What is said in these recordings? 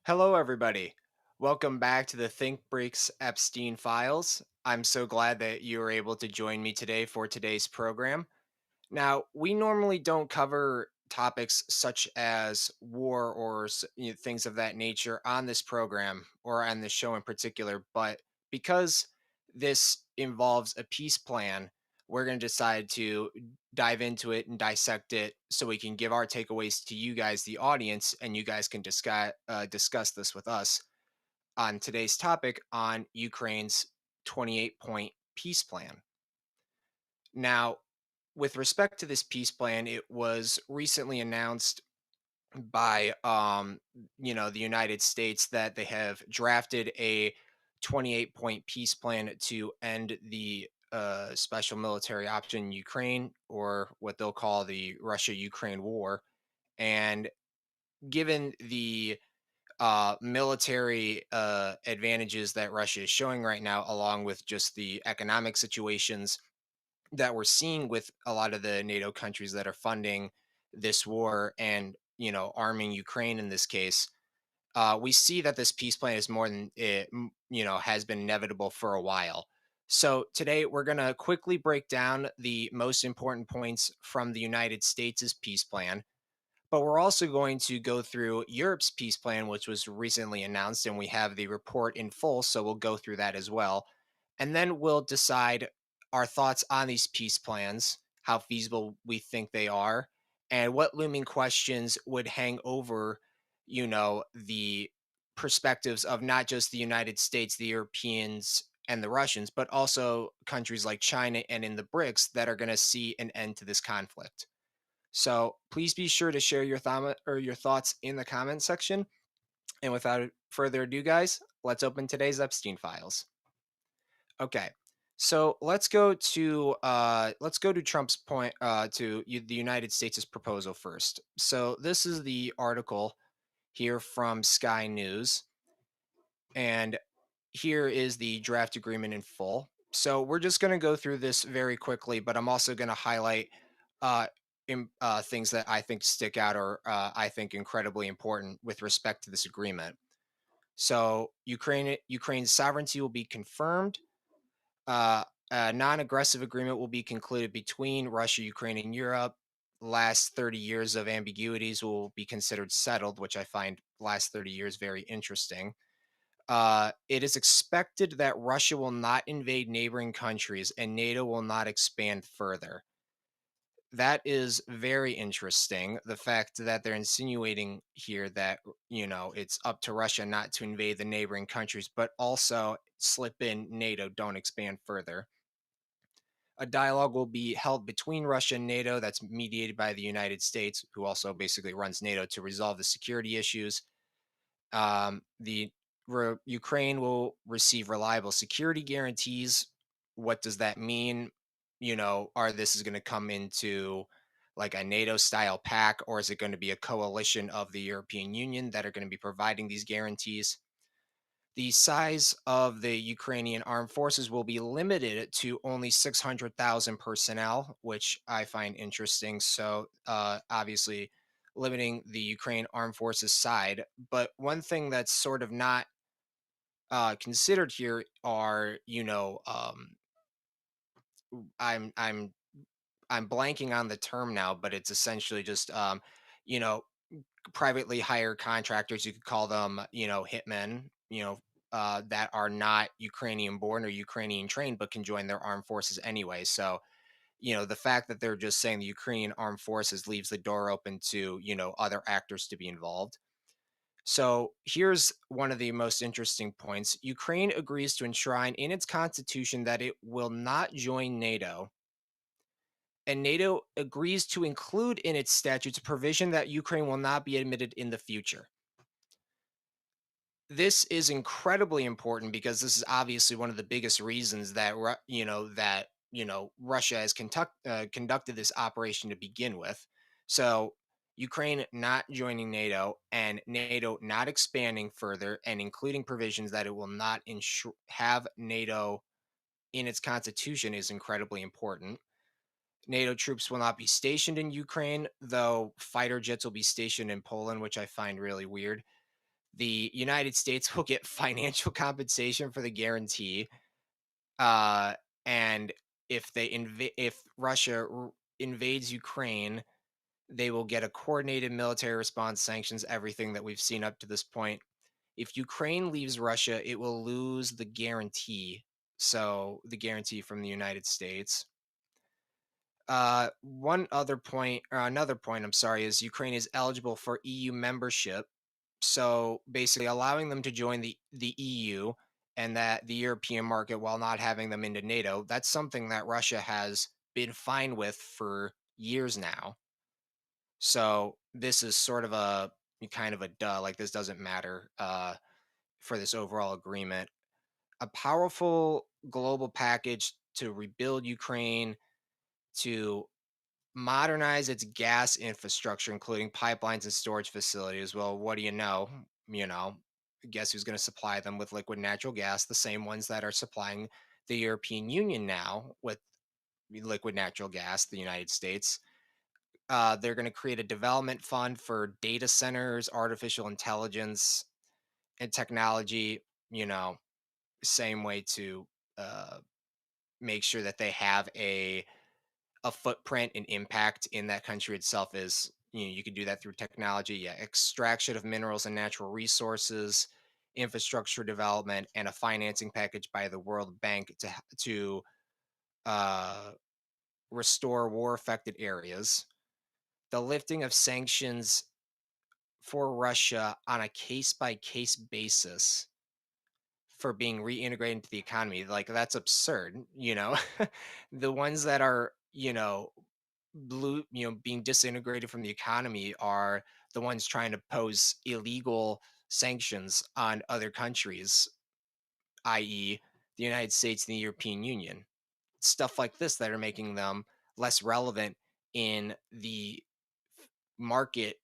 Hello, everybody. Welcome back to the Think BRICS Epstein Files. I'm so glad that you were able to join me today for today's program. Now, we normally don't cover topics such as war or things of that nature on this program or on this show in particular, but because this involves a peace plan, we're going to decide to dive into it and dissect it so we can give our takeaways to you guys, the audience, and you guys can discuss this with us on today's topic on Ukraine's 28-point peace plan. Now, with respect to this peace plan, it was recently announced by the United States that they have drafted a 28-point peace plan to end the special military option in Ukraine, or what they'll call the Russia-Ukraine war. And given the military advantages that Russia is showing right now, along with just the economic situations that we're seeing with a lot of the NATO countries that are funding this war and arming Ukraine in this case, we see that this peace plan is more than it has been inevitable for a while. So today we're going to quickly break down the most important points from the United States' peace plan, but we're also going to go through Europe's peace plan, which was recently announced, and we have the report in full, so we'll go through that as well. And then we'll decide our thoughts on these peace plans, how feasible we think they are, and what looming questions would hang over, the perspectives of not just the United States, the Europeans, and the Russians, but also countries like China and in the BRICS that are going to see an end to this conflict. So please be sure to share your thoughts in the comment section. And without further ado, guys, let's open today's Epstein files. Okay. So let's go to Trump's point the United States' proposal first. So this is the article here from Sky News, and here is the draft agreement in full. So we're just going to go through this very quickly, but I'm also going to highlight uh, things that I think stick out or I think incredibly important with respect to this agreement. So Ukraine's sovereignty will be confirmed. A non-aggressive agreement will be concluded between Russia, Ukraine, and Europe. Last 30 years of ambiguities will be considered settled, which I find last 30 years very interesting. It is expected that Russia will not invade neighboring countries and NATO will not expand further. That is very interesting. The fact that they're insinuating here that, it's up to Russia not to invade the neighboring countries, but also slip in NATO, don't expand further. A dialogue will be held between Russia and NATO that's mediated by the United States, who also basically runs NATO to resolve the security issues. The Ukraine will receive reliable security guarantees. What does that mean? Are this is going to come into like a NATO style pack, or is it going to be a coalition of the European Union that are going to be providing these guarantees? The size of the Ukrainian armed forces will be limited to only 600,000 personnel, which I find interesting. So, obviously, limiting the Ukraine armed forces side. But one thing that's sort of not considered here are, I'm I'm I'm blanking on the term now, but it's essentially just, you know, privately hired contractors. You could call them, hitmen, that are not Ukrainian born or Ukrainian trained, but can join their armed forces anyway. So, the fact that they're just saying the Ukrainian armed forces leaves the door open to, other actors to be involved. So here's one of the most interesting points. Ukraine agrees to enshrine in its constitution that it will not join NATO, and NATO agrees to include in its statutes a provision that Ukraine will not be admitted in the future. This is incredibly important because this is obviously one of the biggest reasons that Russia has conducted this operation to begin with. So Ukraine not joining NATO and NATO not expanding further and including provisions that it will not have NATO in its constitution is incredibly important. NATO troops will not be stationed in Ukraine, though fighter jets will be stationed in Poland, which I find really weird. The United States will get financial compensation for the guarantee, uh, and if Russia invades Ukraine, they will get a coordinated military response, sanctions, everything that we've seen up to this point. If Ukraine leaves Russia, it will lose the guarantee. So the guarantee from the United States. One other point, or another point, I'm sorry, is Ukraine is eligible for EU membership. So basically, allowing them to join the EU and that the European market while not having them into NATO. That's something that Russia has been fine with for years now. So this is sort of a kind of a duh, like this doesn't matter for this overall agreement. A powerful global package to rebuild Ukraine, to modernize its gas infrastructure, including pipelines and storage facilities. Well, what do you know? You know, guess who's going to supply them with liquid natural gas? The same ones that are supplying the European Union now with liquid natural gas, the United States. They're going to create a development fund for data centers, artificial intelligence, and technology. You know, same way to uh, make sure that they have a footprint and impact in that country itself. Is you could do that through technology, yeah, extraction of minerals and natural resources, infrastructure development, and a financing package by the World Bank to uh, restore war affected areas, the lifting of sanctions for Russia on a case by case basis for being reintegrated into the economy. Like that's absurd, you know. The ones that are, being disintegrated from the economy are the ones trying to pose illegal sanctions on other countries, i.e., the United States and the European Union. Stuff like this that are making them less relevant in the market,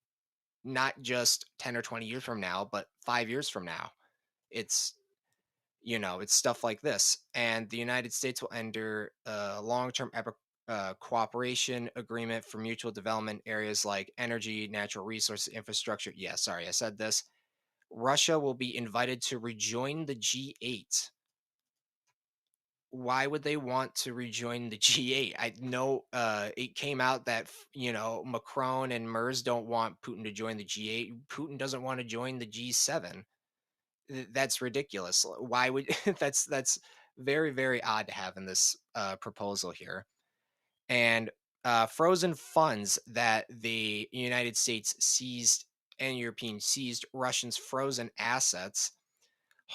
not just 10 or 20 years from now, but 5 years from now. It's it's stuff like this. And the United States will enter a long-term cooperation agreement for mutual development areas like energy, natural resources, infrastructure. Yeah, sorry, I said this. Russia will be invited to rejoin the G8. Why would they want to rejoin the G8? I know it came out that Macron and Merz don't want Putin to join the G8. Putin doesn't want to join the G7. That's ridiculous. Why would that's very very odd to have in this proposal here. And frozen funds that the United States seized and European seized Russians' frozen assets.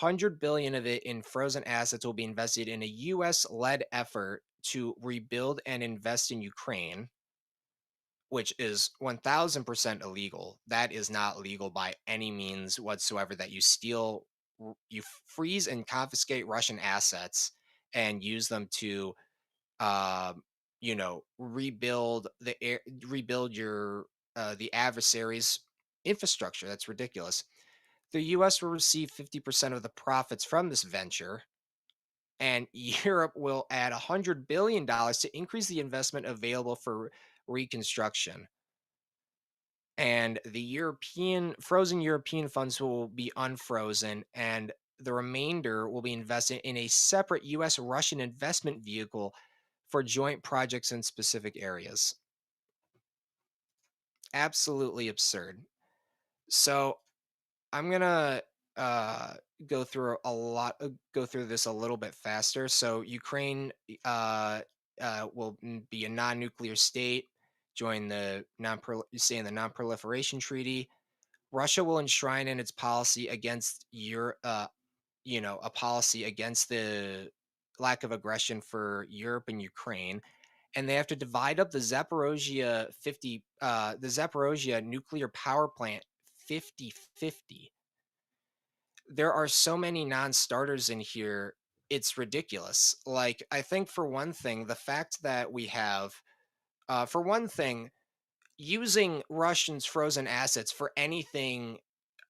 100 billion of it in frozen assets will be invested in a US led effort to rebuild and invest in Ukraine, which is 1000% illegal. That is not legal by any means whatsoever, that you steal, you freeze and confiscate Russian assets and use them to, uh, rebuild your, the adversary's infrastructure. That's ridiculous. The US will receive 50% of the profits from this venture, and Europe will add $100 billion to increase the investment available for reconstruction. And the frozen European funds will be unfrozen, and the remainder will be invested in a separate US Russian investment vehicle for joint projects in specific areas. Absolutely absurd. So I'm gonna uh, go through this a little bit faster. So Ukraine will be a non-nuclear state, join the stay in the non-proliferation treaty. Russia will enshrine in its policy against a policy against the lack of aggression for Europe and Ukraine, and they have to divide up the Zaporozhia nuclear power plant 50-50. There are so many non-starters in here. It's ridiculous. Like, I think for one thing, the fact that we have, for one thing, using Russians' frozen assets for anything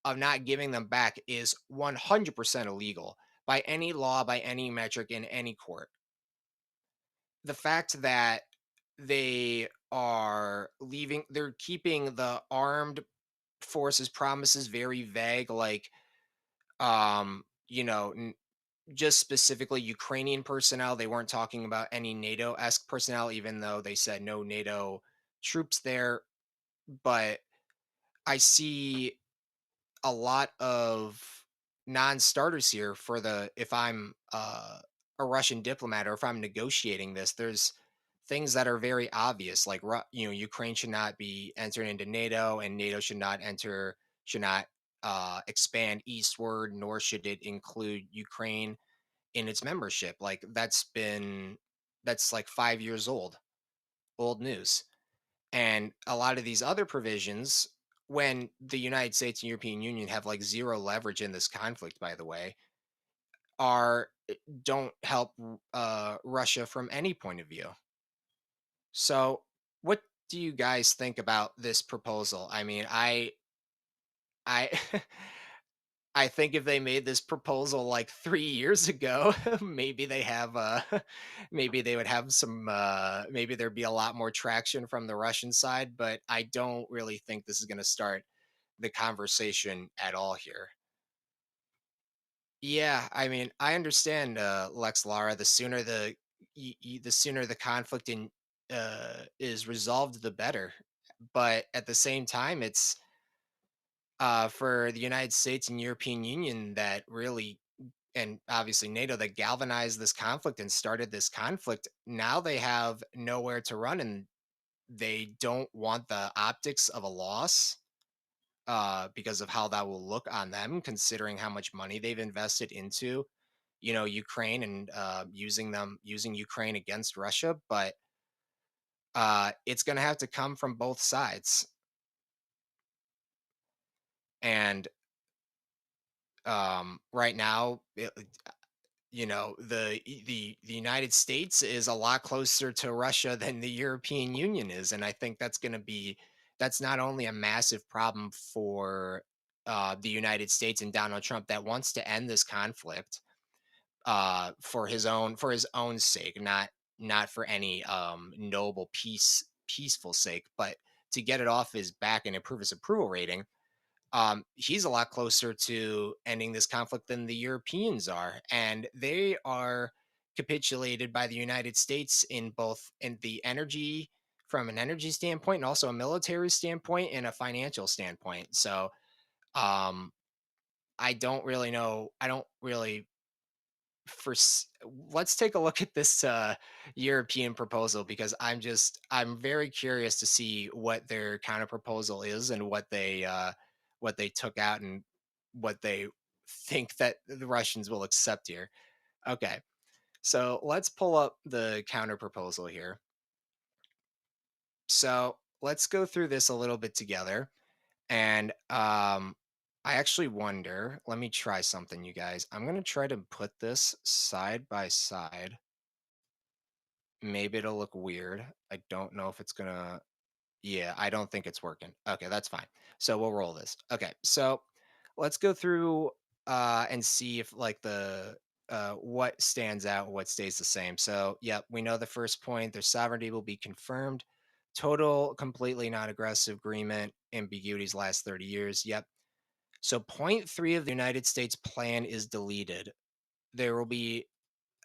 of not giving them back is 100% illegal by any law, by any metric, in any court. The fact that they're keeping the armed forces promises very vague, like you know, just specifically Ukrainian personnel. They weren't talking about any NATO-esque personnel, even though they said no NATO troops there. But I see a lot of non-starters here for the if I'm a Russian diplomat or if I'm negotiating this, there's things that are very obvious, like Ukraine should not be entered into NATO, and NATO should not expand eastward, nor should it include Ukraine in its membership. Like that's like 5 years old news. And a lot of these other provisions, when the United States and European Union have like zero leverage in this conflict, by the way, are don't help Russia from any point of view. So, what do you guys think about this proposal? I mean, I I think if they made this proposal like 3 years ago, maybe they have maybe they would have some maybe there'd be a lot more traction from the Russian side, but I don't really think this is going to start the conversation at all here. Yeah, I mean, I understand, Lex Lara. The sooner the conflict is resolved, the better. But at the same time, it's for the United States and European Union that really, and obviously NATO, that galvanized this conflict and started this conflict. Now they have nowhere to run, and they don't want the optics of a loss because of how that will look on them, considering how much money they've invested into, Ukraine, and using Ukraine against Russia. But it's going to have to come from both sides. And right now, the United States is a lot closer to Russia than the European Union is, and I think that's not only a massive problem for the United States and Donald Trump, that wants to end this conflict for his own sake, not for any noble peaceful sake, but to get it off his back and improve his approval rating. He's a lot closer to ending this conflict than the Europeans are, and they are capitulated by the United States in both in the energy from an energy standpoint, and also a military standpoint and a financial standpoint. So um, I don't really know. I don't really let's take a look at this European proposal, because I'm very curious to see what their counter proposal is, and what they took out, and what they think that the Russians will accept here. Okay, so let's pull up the counter proposal here. So let's go through this a little bit together. And I actually wonder, let me try something, you guys. I'm going to try to put this side by side. Maybe it'll look weird. I don't know if it's going to, yeah, I don't think it's working. Okay, that's fine. So we'll roll this. Okay, so let's go through and see if like the what stands out, what stays the same. So, yep, we know the first point, their sovereignty will be confirmed. Total, completely non-aggressive agreement. Ambiguities last 30 years. Yep. So point three of the United States plan is deleted. There will be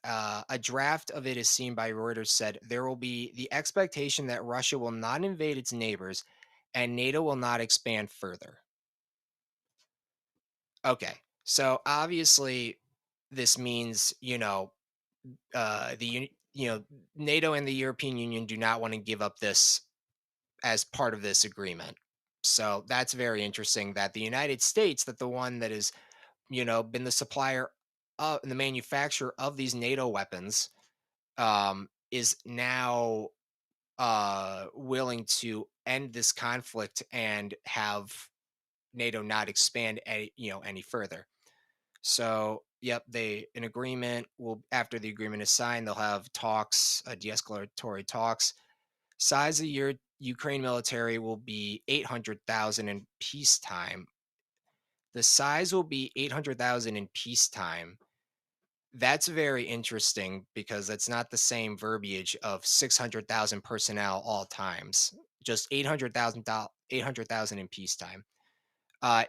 a draft of it is seen by Reuters said there will be the expectation that Russia will not invade its neighbors and NATO will not expand further. Okay. So obviously this means, NATO and the European Union do not want to give up this as part of this agreement. So that's very interesting that the United States, that the one that is, been the supplier and the manufacturer of these NATO weapons, is now willing to end this conflict and have NATO not expand any further. So, yep, they an agreement will after the agreement is signed, they'll have talks, de-escalatory talks. Size of your Ukraine military will be 800,000 in peacetime. The size will be 800,000 in peacetime. That's very interesting because that's not the same verbiage of 600,000 personnel all times. Just 800,000 in peacetime.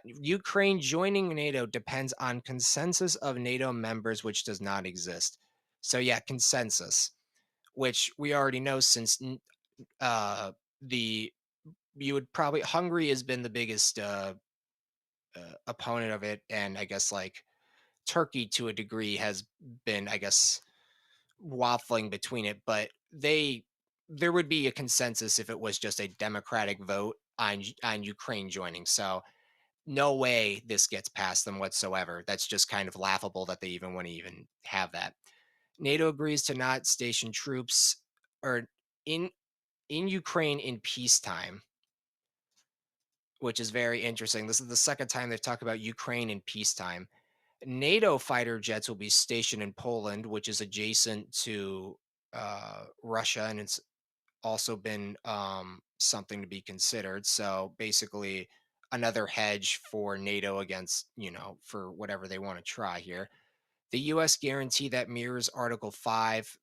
Ukraine joining NATO depends on consensus of NATO members, which does not exist. So yeah, consensus, which we already know since the you would probably Hungary has been the biggest opponent of it, and I guess like Turkey to a degree has been, I guess, waffling between it, but there would be a consensus if it was just a democratic vote on Ukraine joining. So no way this gets past them whatsoever. That's just kind of laughable that they even want to even have that. NATO agrees to not station troops or in Ukraine in peacetime, which is very interesting. This is the second time they've talked about Ukraine in peacetime. NATO fighter jets will be stationed in Poland, which is adjacent to Russia, and it's also been something to be considered. So basically, another hedge for NATO against, for whatever they want to try here. The U.S. guarantee that mirrors Article 5,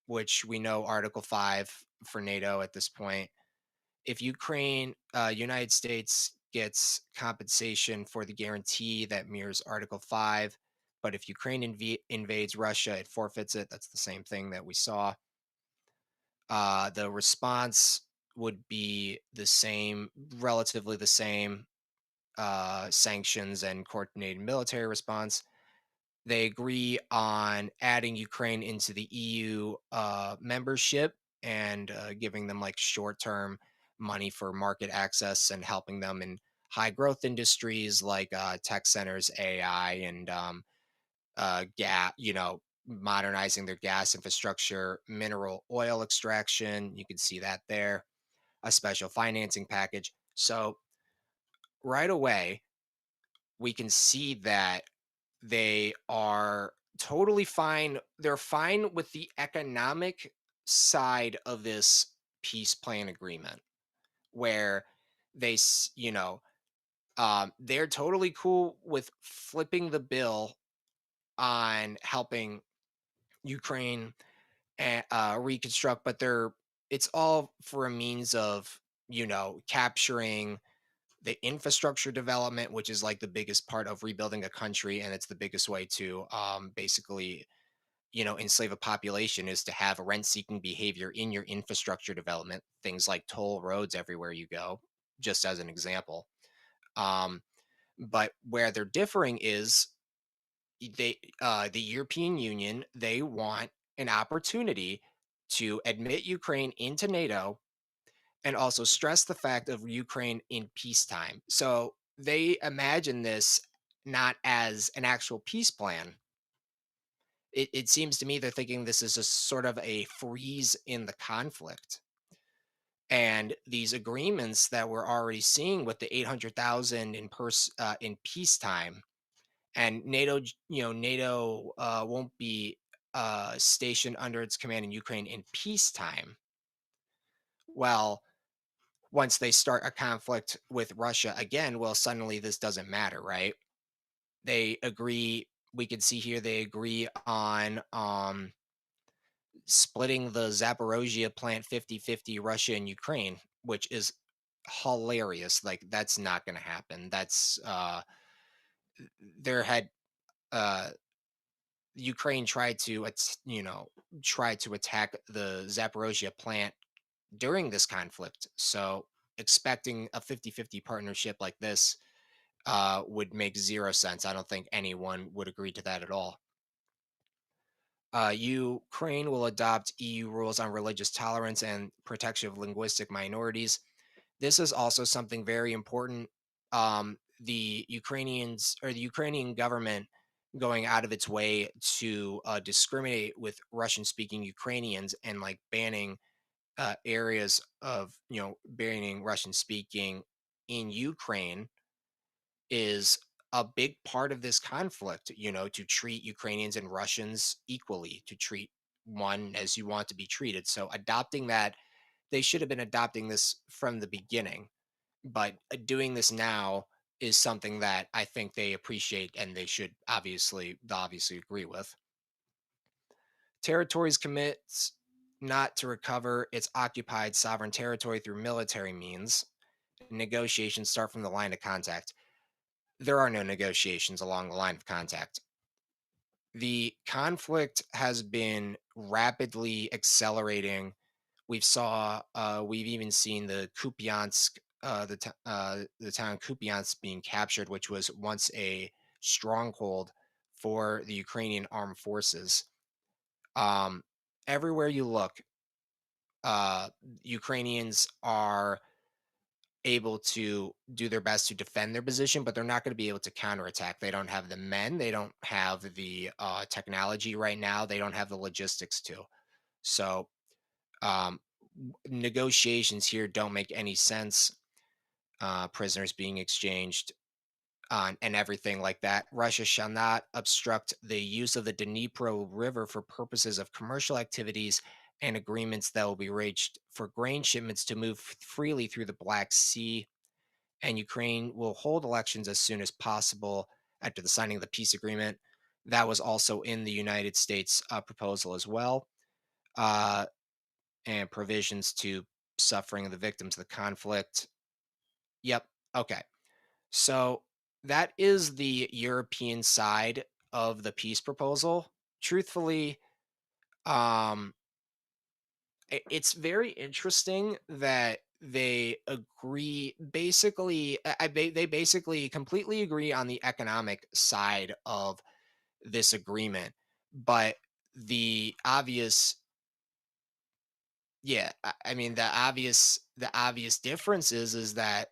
which we know Article 5 for NATO at this point. If United States gets compensation for the guarantee that mirrors Article 5, but if Ukraine invades Russia, it forfeits it. That's the same thing that we saw. The response would be the same, relatively the same, sanctions and coordinated military response. They agree on adding Ukraine into the EU membership and giving them like short term money for market access and helping them in high growth industries like tech centers, AI, and gas, modernizing their gas infrastructure, mineral oil extraction. You can see that there, a special financing package. So right away, we can see that they are totally fine. They're fine with the economic side of this peace plan agreement, where they're totally cool with flipping the bill on helping Ukraine reconstruct, but it's all for a means of capturing the infrastructure development, which is like the biggest part of rebuilding a country, and it's the biggest way to basically enslave a population is to have rent-seeking behavior in your infrastructure development, things like toll roads everywhere you go, just as an example. Um, but where they're differing is the European Union, they want an opportunity to admit Ukraine into NATO and also stress the fact of Ukraine in peacetime. So they imagine this not as an actual peace plan. It seems to me they're thinking this is a sort of a freeze in the conflict. And these agreements that we're already seeing with the 800,000 in peacetime, and NATO won't be stationed under its command in Ukraine in peacetime. Well, once they start a conflict with Russia again, well, suddenly this doesn't matter, right? They agree. We can see here they agree on splitting the Zaporozhye plant 50-50, Russia and Ukraine, which is hilarious. Like that's not going to happen. That's there had uh Ukraine tried to attack the Zaporozhye plant during this conflict. So expecting a 50-50 partnership like this would make zero sense. I don't think anyone would agree to that at all. Ukraine will adopt EU rules on religious tolerance and protection of linguistic minorities. This is also something very important. The Ukrainian government going out of its way to discriminate with Russian speaking Ukrainians and like banning areas of, banning Russian speaking in Ukraine is a big part of this conflict, to treat Ukrainians and Russians equally, to treat one as you want to be treated. So adopting that, they should have been adopting this from the beginning, but doing this now is something that I think they appreciate and they obviously agree with. Territories commits not to recover its occupied sovereign territory through military means. Negotiations start from the line of contact. there are no negotiations along the line of contact. The conflict has been rapidly accelerating. We've even seen the town Kupiansk being captured, which was once a stronghold for the Ukrainian armed forces. Um, Everywhere you look, uh, Ukrainians are able to do their best to defend their position, but they're not going to be able to counterattack. They don't have the men, they don't have the technology right now, they don't have the logistics to. So um, negotiations here don't make any sense. Prisoners being exchanged and everything like that. Russia shall not obstruct the use of the Dnipro River for purposes of commercial activities and agreements that will be reached for grain shipments to move freely through the Black Sea. And Ukraine will hold elections as soon as possible after the signing of the peace agreement. That was also in the United States proposal as well, uh, and provisions to suffering of the victims of the conflict. Yep. Okay. So that is the European side of the peace proposal. Truthfully, um, it's very interesting that they agree basically they basically completely agree on the economic side of this agreement, but the obvious yeah, I mean the obvious difference is that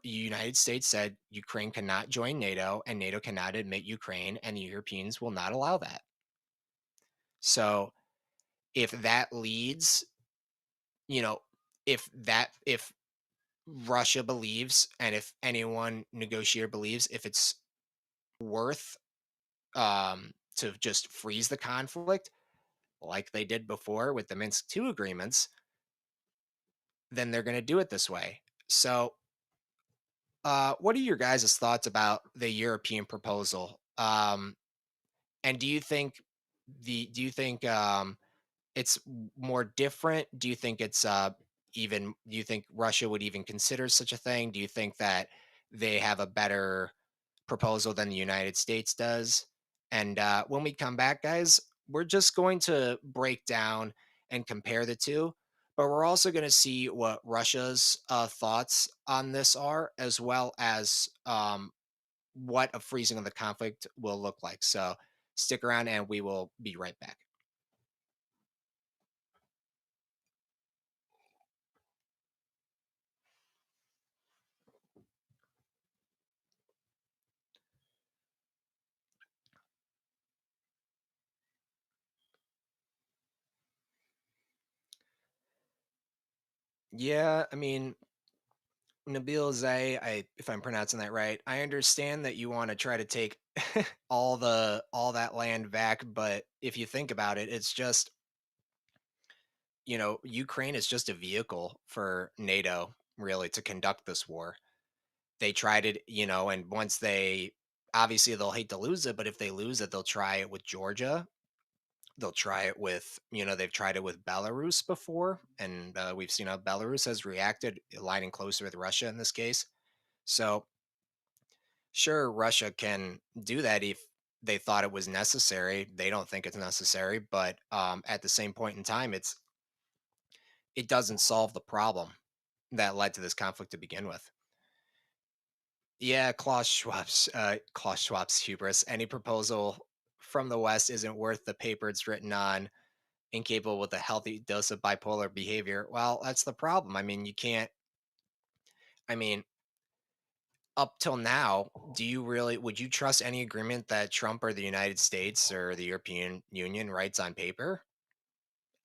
United States said Ukraine cannot join NATO and NATO cannot admit Ukraine and the Europeans will not allow that. So if that leads, you know, if Russia believes and if anyone negotiator believes if it's worth to just freeze the conflict like they did before with the Minsk 2 agreements, then they're going to do it this way. So what are your guys' thoughts about the European proposal? And do you think it's more different? Do you think it's even do you think Russia would even consider such a thing? Do you think that they have a better proposal than the United States does? And when we come back, guys, we're just going to break down and compare the two, but we're also going to see what Russia's thoughts on this are, as well as what a freezing of the conflict will look like. So stick around and we will be right back. Yeah, I mean, Nabil Zay, if I'm pronouncing that right, I understand that you want to try to take all that land back, but if you think about it, it's just, Ukraine is just a vehicle for NATO really to conduct this war. They tried it, and once they obviously they'll hate to lose it, but if they lose it, they'll try it with Georgia. They'll try it with, they've tried it with Belarus before, and we've seen how Belarus has reacted, aligning closer with Russia in this case. So, sure, Russia can do that if they thought it was necessary. They don't think it's necessary, but at the same point in time, it doesn't solve the problem that led to this conflict to begin with. Yeah, Klaus Schwab's hubris. Any proposal from the West isn't worth the paper it's written on. Incapable with a healthy dose of bipolar behavior. Well, that's the problem. I mean, you can't. I mean, up till now, would you trust any agreement that Trump or the United States or the European Union writes on paper?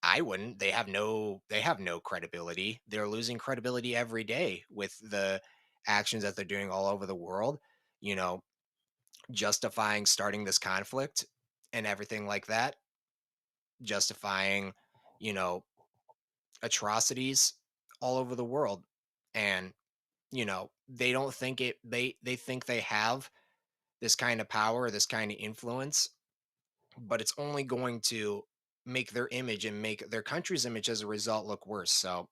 I wouldn't. They have no credibility. They're losing credibility every day with the actions that they're doing all over the world, you know, justifying starting this conflict and everything like that, justifying, you know, atrocities all over the world. And, they don't think they think they have this kind of power, this kind of influence, but it's only going to make their image and make their country's image as a result look worse. So,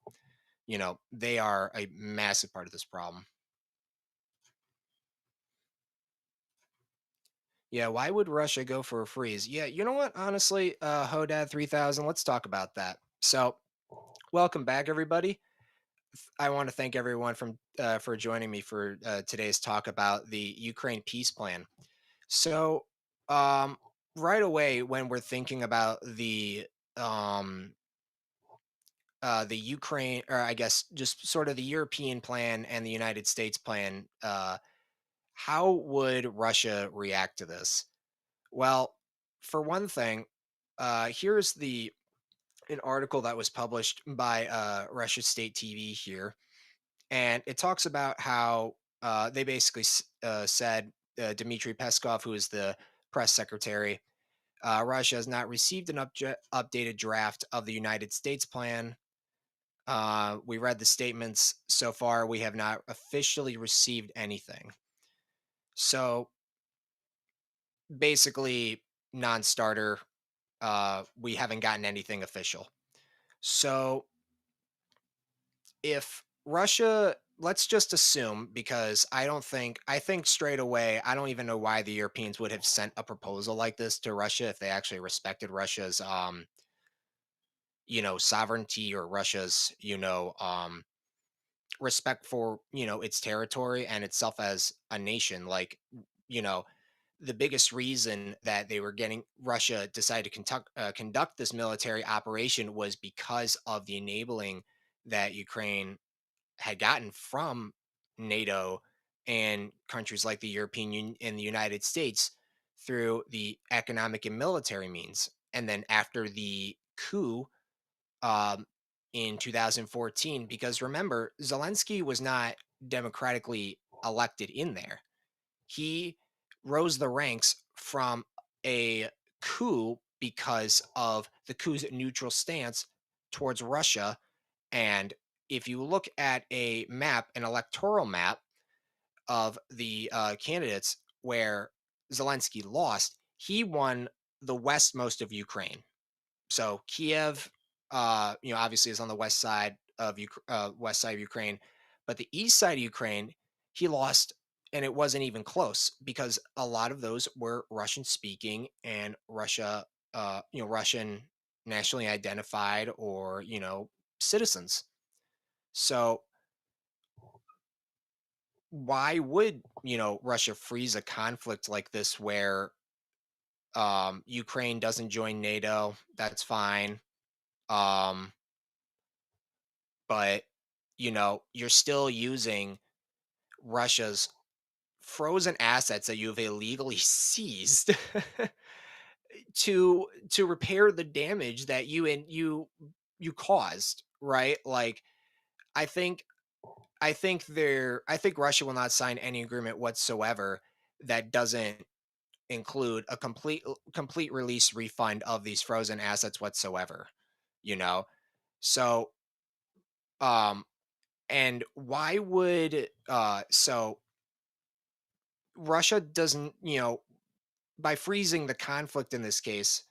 they are a massive part of this problem. Yeah, why would Russia go for a freeze? Yeah, you know what? Honestly, Hodad 3000, let's talk about that. So, welcome back, everybody. I want to thank everyone for joining me for today's talk about the Ukraine peace plan. So, um, right away, when we're thinking about um, the Ukraine, or I guess just sort of the European plan and the United States plan, how would Russia react to this? Well, for one thing, here's the an article that was published by Russia State TV here, and it talks about how they basically said Dmitry Peskov, who is the press secretary, Russia has not received an updated draft of the United States plan. We read the statements so far. We have not officially received anything. So basically, non-starter. We haven't gotten anything official. So if Russia, let's just assume, because I think straight away, I don't even know why the Europeans would have sent a proposal like this to Russia if they actually respected Russia's, sovereignty, or Russia's, respect for, its territory and itself as a nation. Like, you know, the biggest reason that they were getting Russia decided to conduct this military operation was because of the enabling that Ukraine had gotten from NATO and countries like the European Union and the United States through the economic and military means. And then after the coup um, in 2014, because remember, Zelensky was not democratically elected in there. He rose the ranks from a coup because of the coup's neutral stance towards Russia. And if you look at a map, an electoral map of the candidates where Zelensky lost, he won the westmost of Ukraine. So Kiev, obviously is on the west side of Ukraine, but the east side of Ukraine, he lost, and it wasn't even close because a lot of those were Russian speaking and Russian nationally identified, or citizens. So why would Russia freeze a conflict like this where Ukraine doesn't join NATO? That's fine. Um, but you're still using Russia's frozen assets that you've illegally seized to repair the damage that you caused, right? Like, I think I think Russia will not sign any agreement whatsoever that doesn't include a complete release refund of these frozen assets whatsoever, you know? So, um and why would so Russia doesn't, by freezing the conflict in this case,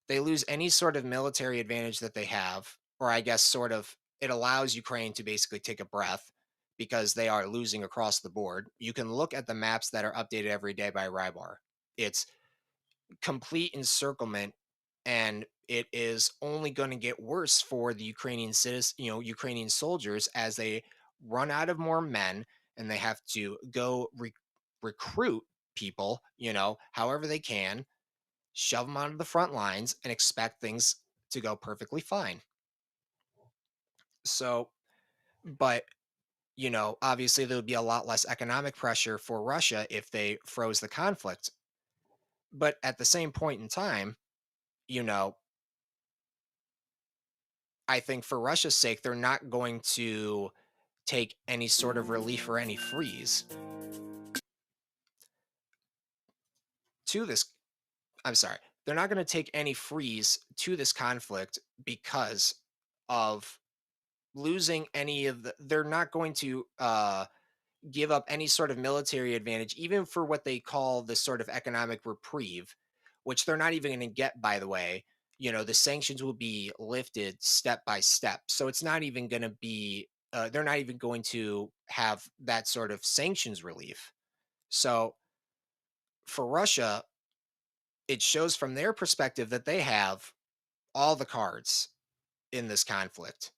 they lose any sort of military advantage that they have, or I guess sort of it allows Ukraine to basically take a breath because they are losing across the board. You can look at the maps that are updated every day by Rybar. It's complete encirclement, and it is only going to get worse for the Ukrainian citizens, Ukrainian soldiers, as they run out of more men and they have to go recruit people, however they can, shove them onto the front lines and expect things to go perfectly fine. So, but obviously there would be a lot less economic pressure for Russia if they froze the conflict. But at the same point in time, you know, I think for Russia's sake, they're not going to take any sort of relief or any freeze to this. I'm sorry. They're not going to take any freeze to this conflict because of losing any of they're not going to give up any sort of military advantage, even for what they call the sort of economic reprieve, which they're not even going to get, by the way. The sanctions will be lifted step by step. So it's not even going to be, they're not even going to have that sort of sanctions relief. So for Russia, it shows from their perspective that they have all the cards in this conflict.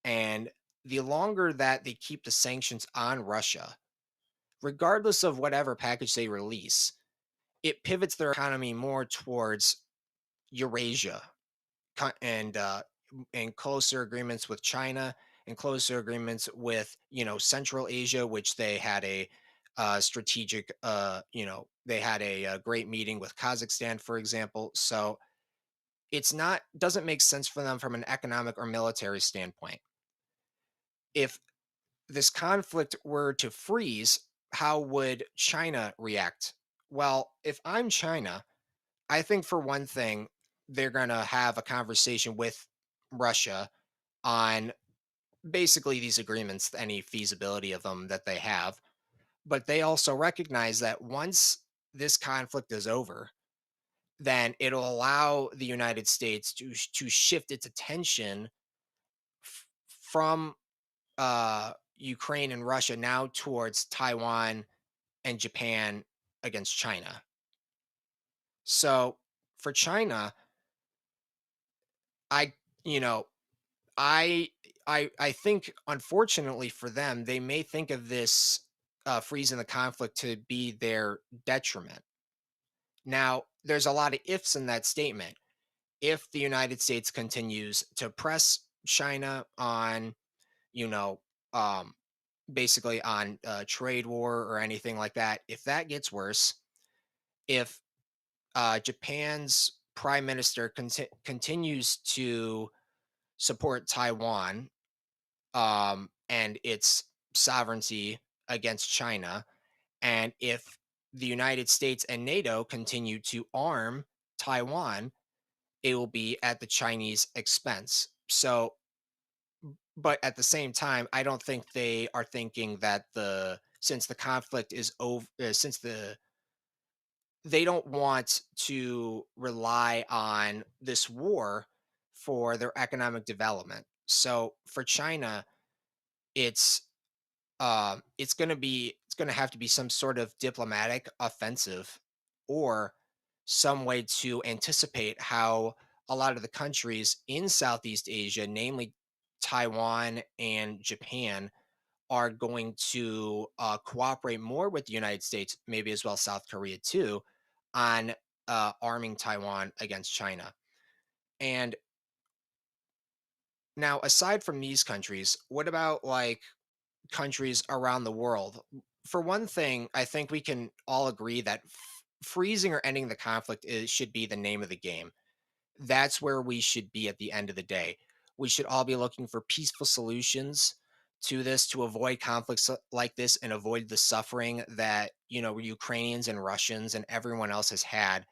And the longer that they keep the sanctions on Russia, regardless of whatever package they release, it pivots their economy more towards Eurasia and closer agreements with China and closer agreements with Central Asia, which they had a strategic they had a great meeting with Kazakhstan, for example. So it's not doesn't make sense for them from an economic or military standpoint. If this conflict were to freeze, how would China react? Well, if I'm China, I think for one thing, they're going to have a conversation with Russia on basically these agreements, any feasibility of them that they have. But they also recognize that once this conflict is over, then it'll allow the United States to shift its attention from Ukraine and Russia now towards Taiwan and Japan against China. So for China, I you know I I think unfortunately for them, they may think of this freezing the conflict to be their detriment. Now, there's a lot of ifs in that statement. If the United States continues to press China on, you know, um, basically on trade war or anything like that, if that gets worse, if Japan's prime minister continues to support Taiwan and its sovereignty against China, and if the United States and NATO continue to arm Taiwan, it will be at the Chinese expense. So, but at the same time, I don't think they are thinking that since the conflict is over, since they don't want to rely on this war for their economic development. So for China, it's it's going to have to be some sort of diplomatic offensive or some way to anticipate how a lot of the countries in Southeast Asia, namely Taiwan and Japan, are going to cooperate more with the United States, maybe as well South Korea too, on arming Taiwan against China. And now, aside from these countries, what about like countries around the world? For one thing, I think we can all agree that freezing or ending the conflict should be the name of the game. That's where we should be at the end of the day. We should all be looking for peaceful solutions to this to avoid conflicts like this and avoid the suffering that, Ukrainians and Russians and everyone else has had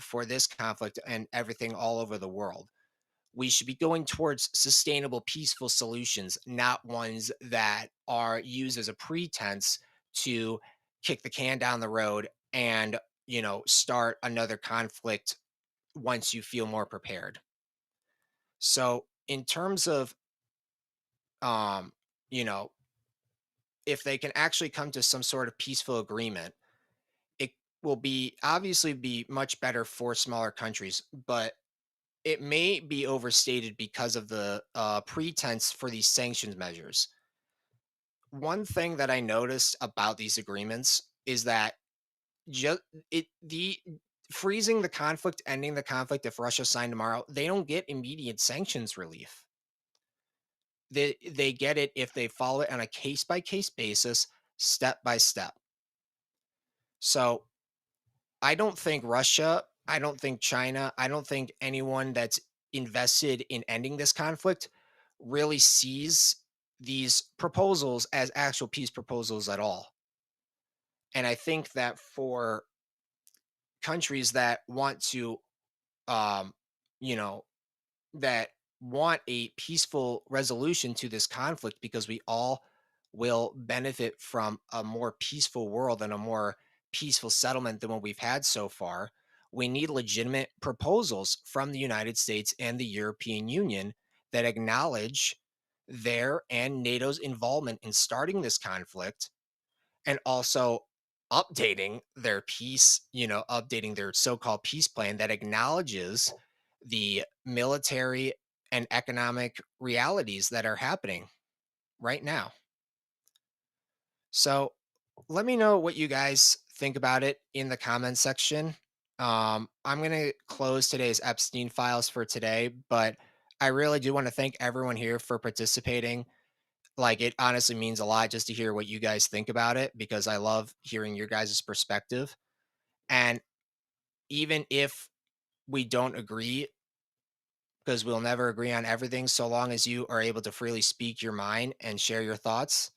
for this conflict and everything all over the world. We should be going towards sustainable, peaceful solutions, not ones that are used as a pretense to kick the can down the road and, start another conflict once you feel more prepared. So, in terms of, um, you know, if they can actually come to some sort of peaceful agreement, it will be obviously be much better for smaller countries, but it may be overstated because of the pretense for these sanctions measures. One thing that I noticed about these agreements is that just the freezing the conflict, ending the conflict if Russia signed tomorrow, they don't get immediate sanctions relief. They get it if they follow it on a case by case basis, step by step. So I don't think Russia, I don't think China, I don't think anyone that's invested in ending this conflict really sees these proposals as actual peace proposals at all. And I think that for countries that want to, um, you know, that want a peaceful resolution to this conflict because we all will benefit from a more peaceful world and a more peaceful settlement than what we've had so far. We need legitimate proposals from the United States and the European Union that acknowledge their and NATO's involvement in starting this conflict and also updating their peace, updating their so-called peace plan that acknowledges the military and economic realities that are happening right now. So let me know what you guys think about it in the comments section. I'm going to close today's Epstein files for today, but I really do want to thank everyone here for participating. Like, it honestly means a lot just to hear what you guys think about it because I love hearing your guys' perspective. And even if we don't agree, because we'll never agree on everything, so long as you are able to freely speak your mind and share your thoughts,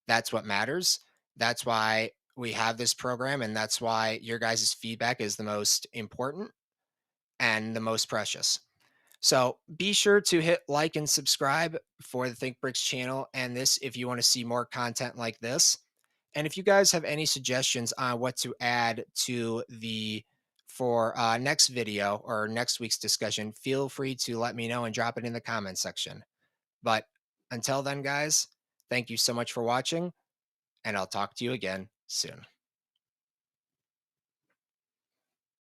that's what matters. That's why we have this program, and that's why your guys' feedback is the most important and the most precious. So be sure to hit like and subscribe for the Think Bricks channel and this if you want to see more content like this. And if you guys have any suggestions on what to add to the for next video or next week's discussion, feel free to let me know and drop it in the comments section. But until then, guys, thank you so much for watching, and I'll talk to you again soon.